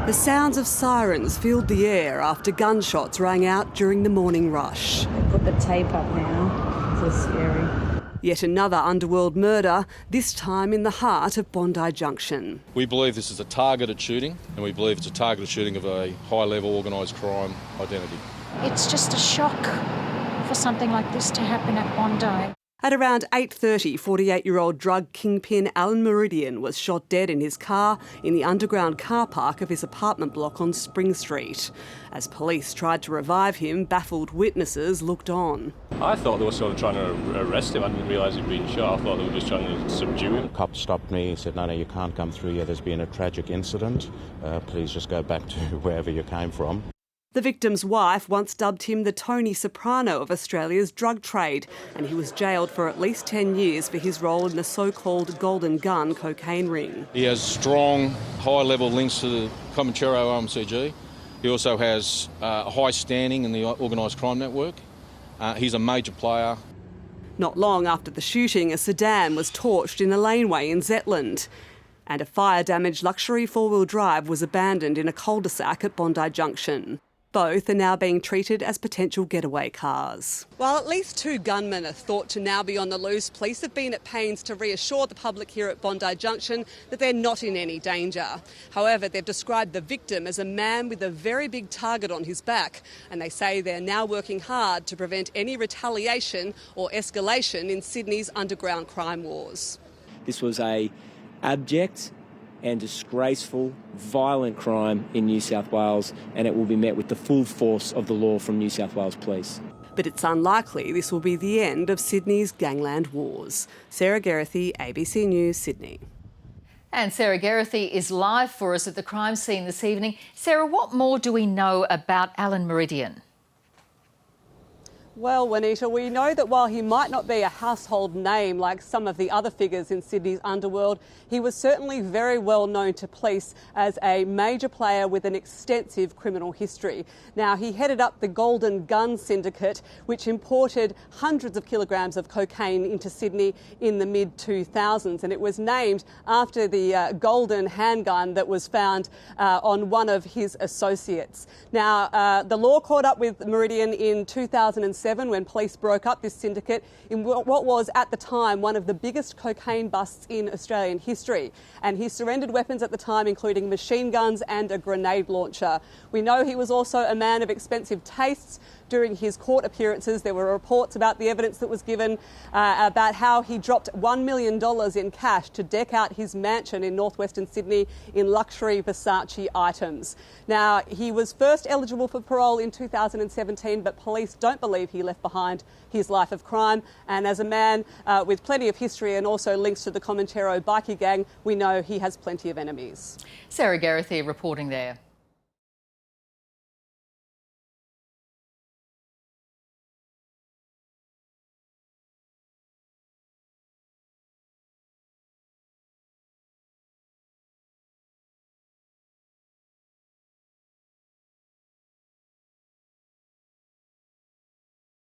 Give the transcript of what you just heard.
The sounds of sirens filled the air after gunshots rang out during the morning rush. Put the tape up now. This is scary. Yet another underworld murder, this time in the heart of Bondi Junction. We believe this is a targeted shooting, and we believe it's a targeted shooting of a high-level organised crime identity. It's just a shock for something like this to happen at Bondi. At around 8:30, 48-year-old drug kingpin Alen Moradian was shot dead in his car in the underground car park of his apartment block on Spring Street. As police tried to revive him, baffled witnesses looked on. I thought they were sort of trying to arrest him. I didn't realise he'd been shot. I thought they were just trying to subdue him. The cop stopped me. He said, no, you can't come through here. There's been a tragic incident. Please just go back to wherever you came from. The victim's wife once dubbed him the Tony Soprano of Australia's drug trade, and he was jailed for at least 10 years for his role in the so-called Golden Gun cocaine ring. He has strong, high-level links to the Comanchero OMCG. He also has a high standing in the organised crime network. He's a major player. Not long after the shooting, a sedan was torched in a laneway in Zetland, and a fire-damaged luxury four-wheel drive was abandoned in a cul-de-sac at Bondi Junction. Both are now being treated as potential getaway cars. While at least two gunmen are thought to now be on the loose, police have been at pains to reassure the public here at Bondi Junction that they're not in any danger. However, they've described the victim as a man with a very big target on his back, and they say they're now working hard to prevent any retaliation or escalation in Sydney's underground crime wars. This was a abject and disgraceful, violent crime in New South Wales, and it will be met with the full force of the law from New South Wales Police. But it's unlikely this will be the end of Sydney's gangland wars. Sarah Geraghty, ABC News, Sydney. And Sarah Geraghty is live for us at the crime scene this evening. Sarah, what more do we know about Alen Moradian? Well, Juanita, we know that while he might not be a household name like some of the other figures in Sydney's underworld, he was certainly very well known to police as a major player with an extensive criminal history. Now, he headed up the Golden Gun syndicate, which imported hundreds of kilograms of cocaine into Sydney in the mid-2000s, and it was named after the golden handgun that was found on one of his associates. Now, the law caught up with Moradian in 2007 when police broke up this syndicate in what was at the time one of the biggest cocaine busts in Australian history. And he surrendered weapons at the time, including machine guns and a grenade launcher. We know he was also a man of expensive tastes. During his court appearances, there were reports about the evidence that was given about how he dropped $1 million in cash to deck out his mansion in northwestern Sydney in luxury Versace items. Now, he was first eligible for parole in 2017, but police don't believe he left behind his life of crime. And as a man with plenty of history and also links to the Comanchero bikie gang, we know he has plenty of enemies. Sarah Geraghty reporting there.